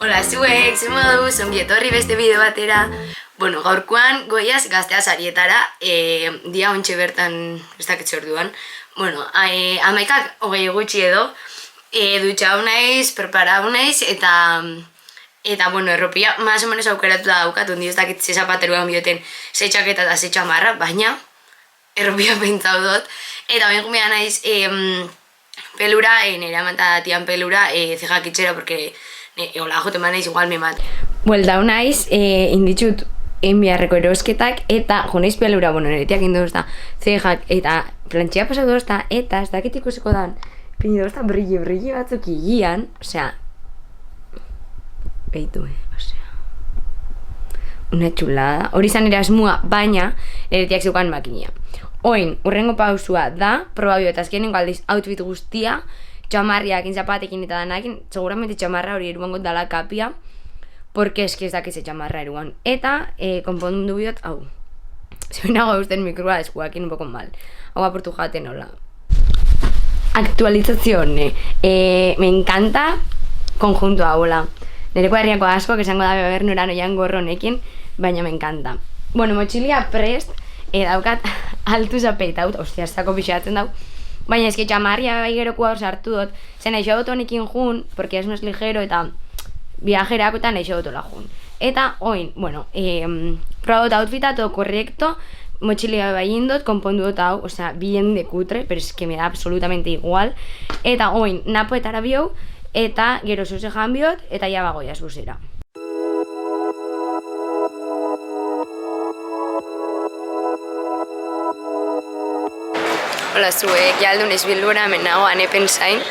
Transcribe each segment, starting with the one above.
Hola zuek, zer moduz, ongi etorri beste bideo batera. Bueno, gaurkoan goiaz gaztea sarietara, dia ontxe bertan, ez dakitze orduan. Bueno, 11:20 gutxi edo, dutxau naiz, preparau naiz, eta bueno, erropia, más o menos aukeratuta daukat, ondi ez dakitze zapateruan bioten ze txaketa eta ze txamarra, baina erropia pentsau dut. Eta bain gumea naiz pelura, nire amanta tian pelura, zejak itxera, porque hola, jote man naiz igual me mate. Bueltau naiz, inditxut enbiarreko erosketak, eta jo naiz pelura, bueno, neretiak indu duzta, zejak, eta plantxea pasau duzta, eta ez dakit ikusiko dan, pindu duzta brilli batzuk igian, osea, behitu, osea, una txulada. Hori zan ere asmua, baina neretiak zeukan makinia. Oin, urrengo pausua da, probabio eta azkenengo aldiz outfit guztia, txamarriakin, zapatekin eta danakin, seguramente txamarra hori eruango dala kapia, porque es que ez dakize txamarra eruan. Eta, konpondu biot, hau, zebenago eusten mikroa eskuakin un poco mal. Hau apurtu jaten hola. Actualización, me encanta conjunto hola. Nereko herriako asko, que esango da beber noran oian gorronekin, baina me encanta. Bueno, mochilia prest, daukat altu zapeitaut, ostia, ez dako pixatzen dau, baina eski txamarria bai gerokoa sartu dut, zen aixo dut honekin jun, porque es no es ligero eta viajerako eta aixo dut hola jun. Eta, oin, bueno, proba dut outfita, todo correcto, mochilia bai indot, konpondu dut hau, osea, bien de cutre, pero es que me da absolutamente igual. Eta, oin, napoetara biou, eta gero zuze janbiot, eta ja bagoia zuzera. Hola zuek, jaldun ez bildura, hemen nago anepen zain,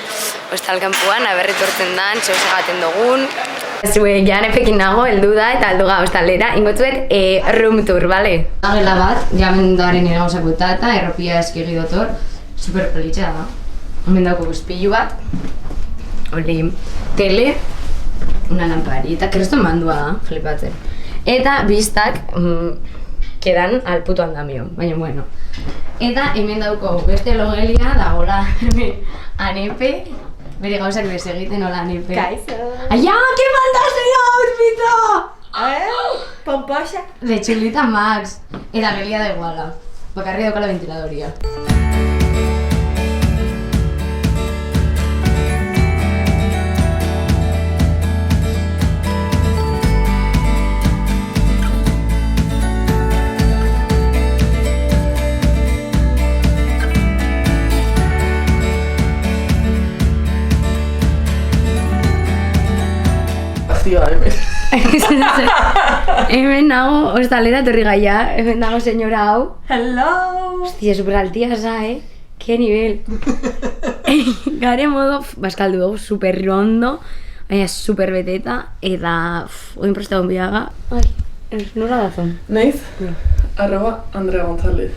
ostalkampuan, aberretortzen dan, zehoz egaten dugun. Zuek, ja anepekin nago, heldu da eta heldu ga ostalera, ingotzuet room tour, bale? Agela bat, ja mendoaren ere gauzako tata, erropia eskegi dotor, super pelitxa da. Hemen dauko guzpilu bat, oli tele, una lamparita, kresto mandua da, flipatzen. Eta biztak, quedan al puto andamio, baina bueno. Eta hemen dauko beste logelia, dagoela anepe, bere gauzak bezegiten hola anepe. Kaixo! Aia, que fantasia outfita! Pomposa! De chulita max, eta gelia da iguala, bakarri dauka la ventiladoria. Hemen nago, ostalera torri gaia, hemen nago senyora hau. Hello! Hostia, super altia za, Qué nivel. Gare modo, baskaldu dugu, super rondo, baina super beteta, eta oin prestagon biaga. Ai, nola dazon? Naiz? @Andrea González.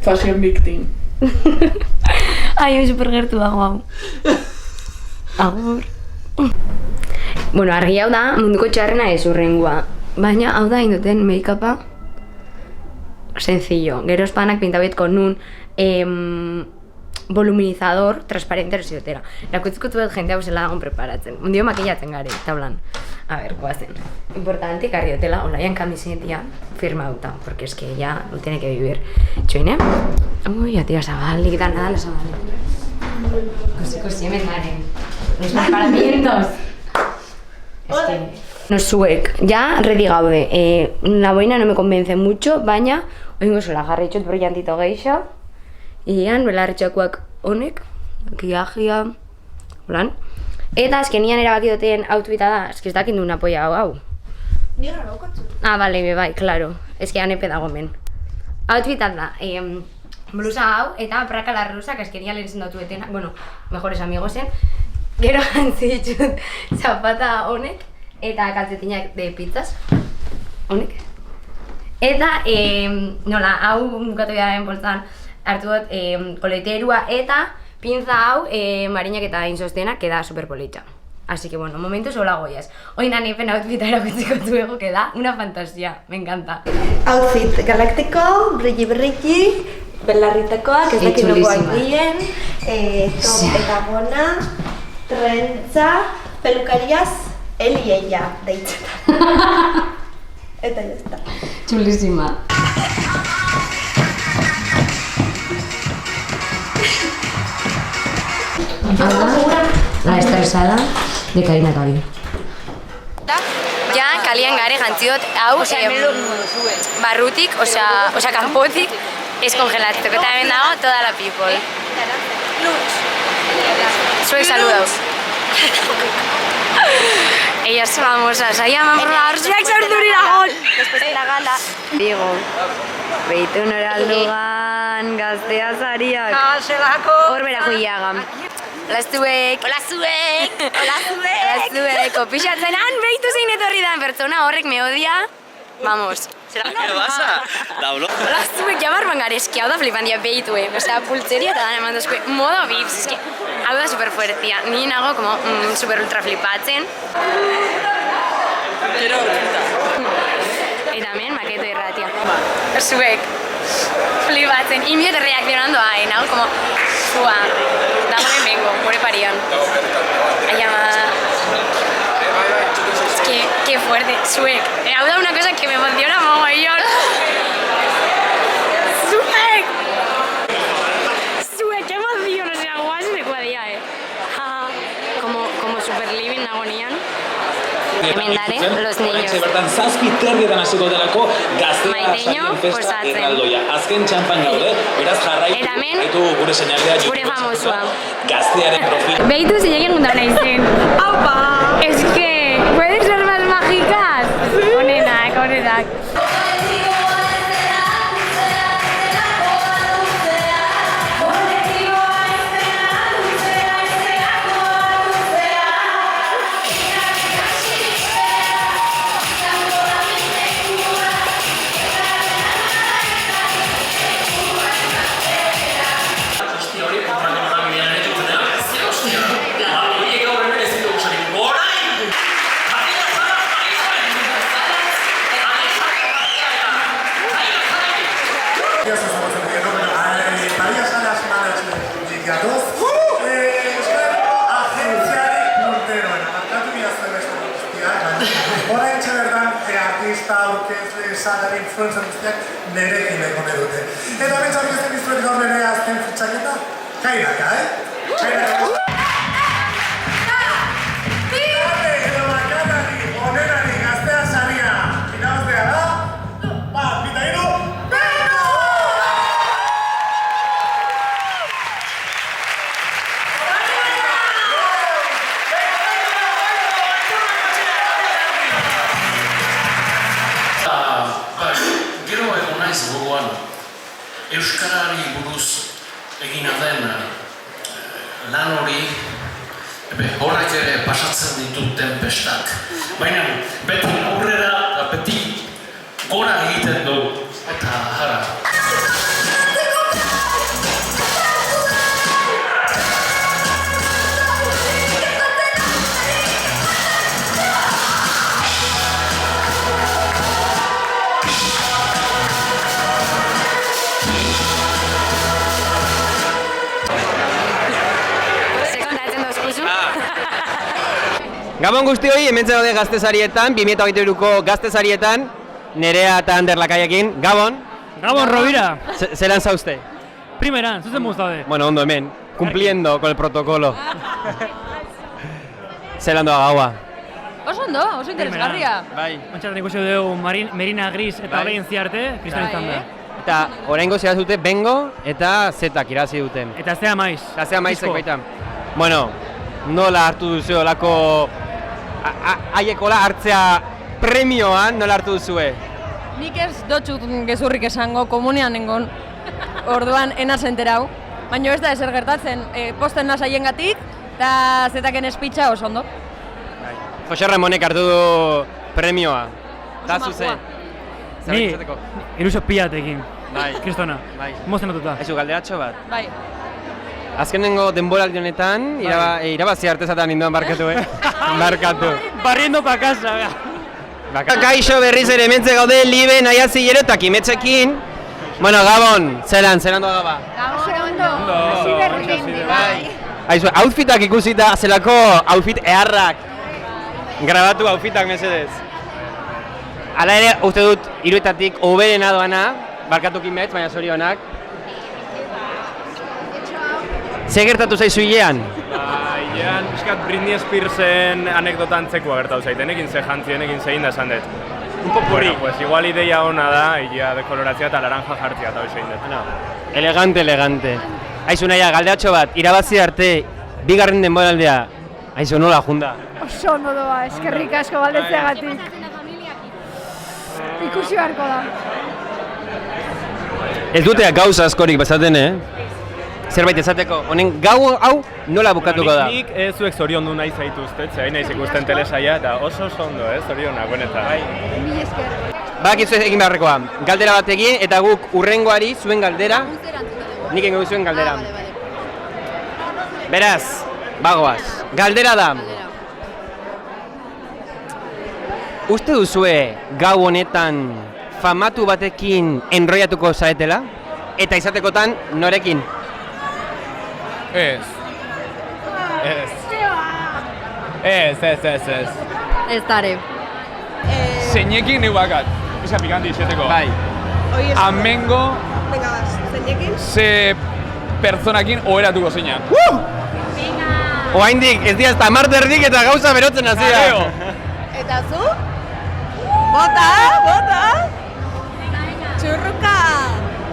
Fashion victim. Ai, oin super gertu dago hau. Agur. Bueno, argi hau da, munduko txarrena ez urrengoa. Baina hau da induten make-upa sencillo. Gero espanak pintabiet con un voluminizador transparente resiotera. Lakutzkutu bet jente hau zela dagoen preparatzen. Mundio makillatzen gare, tablan. A ver, guazen. Importante, karriotela, olaian kamisetia firmauta, porque es que ya lo tiene que vivir. Txoine? Ui, atia zabalik, da nada la zabalik. Kosi hemen garen. Los preparamientos. Es que... No zuek, ja ready gaude. La boina no me convence mucho, baina oingo zola jarritxot brillantito geixa. Ian, belarritxakoak honek, kiagia, holan. Eta azkenian erabaki duten outfita da, eski ez dakin duna poia hau. Nira daukatzu. Ah, bale, bai, claro. Eski anepe dago men. Outfita da, blusa hau eta praka larrusak azkenian lehen zendotuetena, bueno, mejores amigosen. Gero jantzi ditut zapata honek eta kaltzetinak de pizzas, honek. Eta, nola, hau bukatu beharen boltzan hartu dut koleterua eta pinza hau marinak eta insostena, queda super politxa. Así que bueno, momentos hola goias. Hoy anepen outfita erakutziko zuego, que da una fantasía, me encanta. Outfit galáctico, brilli, belarritakoak, ez dakit nokoak dien, top eta gona, Trentza, pelukariaz, Elieia deitzen. Eta jazta. Chulísima. La estresada de Karina Cabi. Ja, kalian gare jantziot, hau, barrutik, osea, kanpotik, ez kongelatzeko, eta hemen dago toda la people. Zuek saludaos. Ella es famosa, se llama por favor, zuek sartu niragol! Después de la gala. Digo, beitu noraldugan, gaztea zariak. Hor berako iagan. Hola zuek! Hola zuek! Hola zuek! Opixatzen han behitu zein etorri dan pertsona horrek me odia. Vamos. ¿Qué pasa? ¿Dablo? Hola zuek, ja barban gareski, hau da flipandia behitu, Osea, pultzeria eta dan eman dozkue, modo vips, eski, hau da superfuertia. Ni nago, como, super ultra flipatzen. Eta hemen, maketo irratia. Zuek, flipatzen, inbiot reakzionando hain, hau, como, zua, dame vengo, pore parian. Ai, ama... Es que, qué fuerte, zuek. Hau da una cosa que me emociona mogollón. Zuek! Zuek, qué emoción, o sea, guay se me cuadía, Como super living agonian. Hemen dare, los niños. Bertan zazpi terdietan hasiko delako gaztea Maiteño, sarien festa posatzen. erraldoia. Azken txanpan gaude, beraz jarraitu Eta hemen, gaitu gure seinalea gure famosua. Gaztearen profil. Behitu zilekin gundan naizen. Aupa! Es que, ¿pueden ser más mágicas? Onenak, onenak. artista, aurkezle, salari, influencer guztiak nerekin egone dute. Eta bentsak ez den iztuet gaur nire azken fitxaketa? Kainaka, Kainaka. Edo bakanari, onenari, gaztea saria. Irauztea da? Bita hiru, beno! Gero egon naiz buruan, Euskarari buruz egina den lan hori, horrek ere pasatzen ditut tempestak. Baina beti aurrera eta beti gora egiten du, eta jara. Gabon guztioi, hemen gaude Gaztesarietan, 2023ko Gaztesarietan, Nerea eta Ander Lakaiekin. Gabon! Gabon, Rovira! Zeran zauzte? Primeran, zuzen muztaude. Bueno, ondo hemen, cumpliendo con el protocolo. Zeran doa gaua? Oso ondo, oso interesgarria. Bai. Ontsatzen ikusi dugu Merina Gris eta Bai. Behin ziarte, Kristan izan da. Eta oraingo zeraz dute Bengo eta Zetak irazi duten. Eta Zea Maiz. Eta Zea Maizek baita. Bueno, nola hartu duzu olako haiekola hartzea premioan, nola hartu duzue? Nik ez dotxut gezurrik esango, komunean nengon, orduan enaz enterau. Baina ez da ezer gertatzen, posten nasaiengatik eta Zetaken espitxa oso ondo. Jose Ramonek hartu du premioa. Da Oso zuze. majua. Ni, ilusio pilatekin. Bai. Kristona. Bai. Mozten notuta. Ezu, galderatxo bat. Bai. Azkenengo denboraldi honetan, irabazi artezatan ninduan barkatu, Barkatu. Barriendo pa casa, bea. Kaixo berriz ere hementze gaude Libe, Naiazi eta Kimetxekin. Bueno, Gabon, zelan doa gaba? Gabon ondo. Bai. Aizu, outfitak ikusita, zelako outfit eharrak. Grabatu outfitak mesedez. Hala ere, uste dut, hiruetatik hoberena doana, barkatukin betz, baina zorionak. Ze gertatu zaizu hilean? Hilean, pixkat Britney Spearsen anekdota antzekoa gertatu zaiten, ekin ze jantzien, ekin zein da esan dut. Un popurri. Bueno, pues igual ideia ona da, hilea dekoloratzea eta laranja jartzea eta hori zein dut. Elegante, elegante. Aizu naia, galdeatxo bat, irabazi arte, bigarren denboraldea, aizu nola junda? Oso ondo doa, eskerrik asko baldetzeagatik. Ikusi beharko da. Ez dute gauza askorik bezaten, Zerbait ezateko, honen gau hau nola bukatuko da? Nik zuek zoriondu nahi zaituztet, zein naiz ikusten telesaia eta oso ondo, zorionak, benetan. Mil esker. Bakizu egin beharrekoa, galdera bat egin eta guk urrengoari zuen galdera, nik egingo zuen galdera. Beraz, bagoaz, galdera da. Uste duzue gau honetan famatu batekin enroiatuko zaretela? Eta izatekotan norekin? Ez. Ez dare. Zeinekin neu bakat, esa pikanti izeteko. Bai. Amengo Venga, vas, zeinekin? ze pertsonakin oheratuko zeinak. Oaindik, ez dira, eta marterdik eta gauza berotzen hasi da. Eta zu? Bota! Txurruka!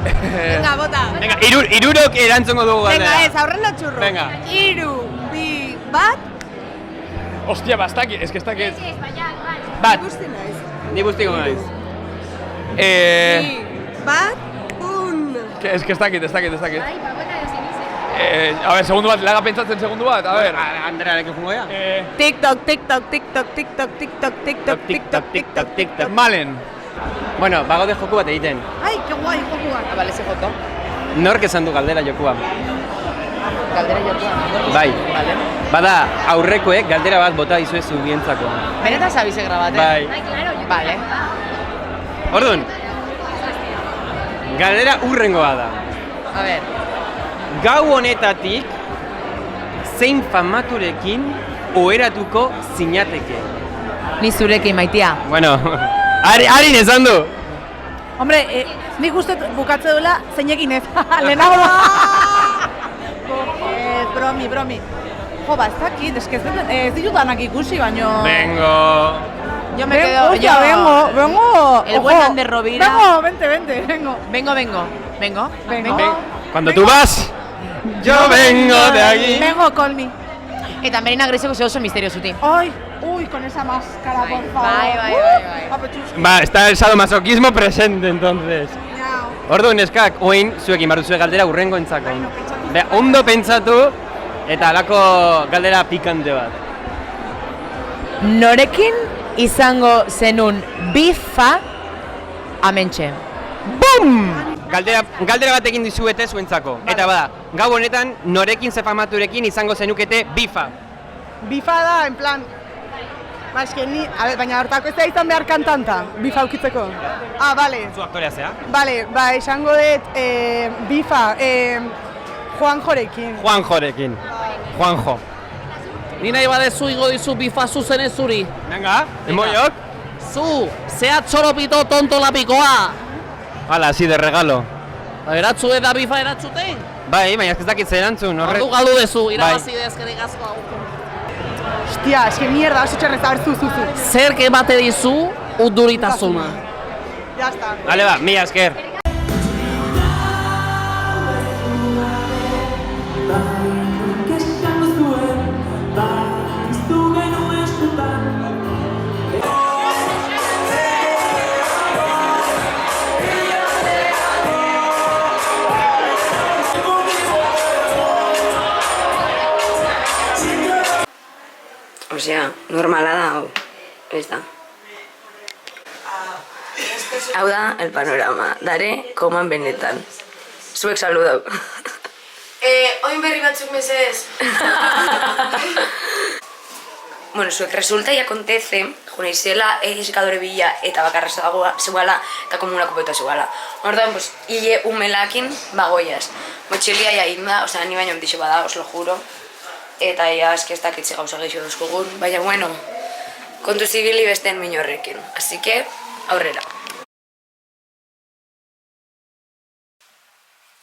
Venga, bota! Venga, irurok erantzongo dugu galdera. Venga, ez, aurrena txurru. Venga. 3, 2, 1. Ostia, bastaki, ez que ez dakit. Bat, Ikusten naiz. ni guztiko naiz. 2, 1. Ez que ez dakit. A ver, segundu bat, laga pentsatzen segundu bat, a ver. Andrearekin jungo ya? TikTok. Malen. Bueno, bagaude joku bat egiten. Ai, que guai, jokuak. Bale, ze joko? Nork esan du galdera jokua? Galdera jokoa. Bai. Bale. Bada, aurrekoek galdera bat bota dizuezu bientzako. Benetan zabize grabate? Bai. Bale. Orduan, galdera urrengoa da. A ver. Gau honetatik, zein famaturekin oheratuko zinateke? Ni zurekin, maitia. Bueno, harin esan du. Hombre, nik uste bukatze duela zeinekin ez. Lehenago da. Bromi. Jo, ez dakit, ez ditudanak ikusi, baino... Vengo. Yo me quedo... Vengo. El buen Ander Rovira. Vengo. Vengo. Cuando tú vas, yo vengo de aquí. Vengo, call me. Eta Marina Griseko ze oso misterio zuti. Ay, uy, con esa máscara, por favor. Bai. Va, está el sadomasoquismo presente, entonces. Orduan, neskak, oin, zuekin barru zue galdera urrengo entzako. Ondo pentsatu, eta alako galdera pikante bat. Norekin izango zenun bifa amentxe. BUM! Galdera bat egin dizuete zuentzako. Eta bada, gau honetan, norekin ze famaturekin izango zenukete bifa. Bifa da, en plan... Ba, eske ni... A ver, baina hortako ez da izan behar kantanta, bifa ukitzeko. Ah, bale. Zu aktorea zea? Bale, ba, esango dut, bifa, Juanjorekin. Juanjo. Ni nahi badezu igo dizu bifa zuzen ez zuri. Venga, emoiok. Zu, zea txoropito tonto lapikoa. Hala, así de regalo. Eratzu eta bifa eratzuten? Bai, baina ez dakit zer erantzun, horrek. Ordu galdu dezu, irabazi dezkerik asko hau. Hostia, eske mierda, oso txerrez, a ver, zu. Zerk emate dizu urduritasuna. Ya está. Bale ba, mila esker. Osea, normala da, hau. Ez da. Hau da, el panorama. Dare, koman benetan. Zuek saludau. Oin berri batzuk mesedez. Bueno, zuek resulta y acontece, junaizela sekadore bila eta bakarra zegoala eta komunako peta zegoala. Orduan, pues, hile umelakin bagoiaz. Motxilia ya inda, osea, ni baino ondixo bada, os lo juro. eta ia eski ez dakitze gauza gehiago duzkugun, baina bueno, kontu zibili besteen minorrekin, así que, aurrera.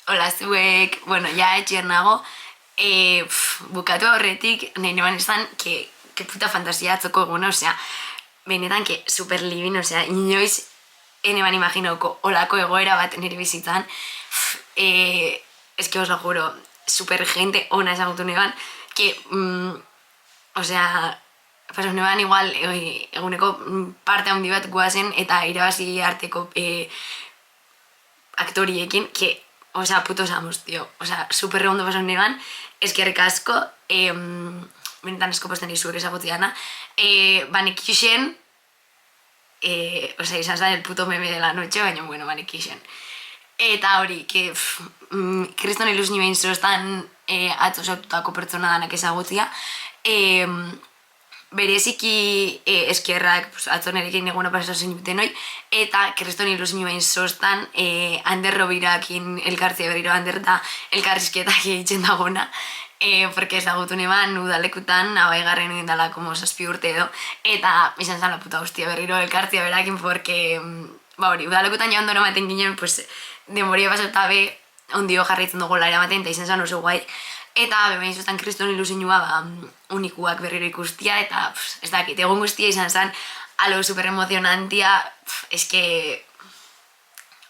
Hola zuek, bueno, ja etxean nago, bukatu horretik, nahi neban esan, que puta fantasia atzoko eguna, osea, benetan, que super libin, osea, inoiz, eneban imaginauko olako egoera bat nire bizitzan, es que os lo juro, super gente ona ezagutu neban, que, osea, pasau neban igual eguneko parte handi bat guazen eta irabazi arteko aktoriekin, que, osea, putos amos, tío, osea, super ondo pasau neban, eskerrik asko, benetan asko posten izuek ezagutu dana, banekixen, osea, izan zen el puto meme de la noche, baina, bueno, banekixen. Eta hori, que kriston ilusni behin zoztan atzo saututako pertsona danak ezagutzia, bereziki eskerrak atzo nerekin eguna pasatzen juten hoi, eta kriston ilusni behin zoztan Ander Robirakin elkartzea berriro Ander eta elkarrizketak egiten dagona, porque ezagutu neban udalekutan, abaigarren egin dala como 7 urte edo, eta izan zen la puta hostia berriro elkartzea berakin, porque, ba hori, udalekutan joan dora maten ginen, pues, denboria pasauta be, ondio jarraitzen dugu lara maten, eta izan zen oso guai. Eta behin zuztan kriston ilusinua, unikuak berriro ikustia, eta ez dakit, egun guztia izan zen, alo super emozionantia, eske,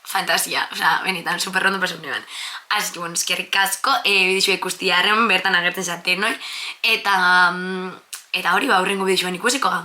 fantasia, osea, benetan, super rondo pasau neban. Así que, bueno, eskerrik asko, bidexua ikustiarren, bertan agertzen zaten noi, eta hori, aurrengo bidexuan ikusiko ga.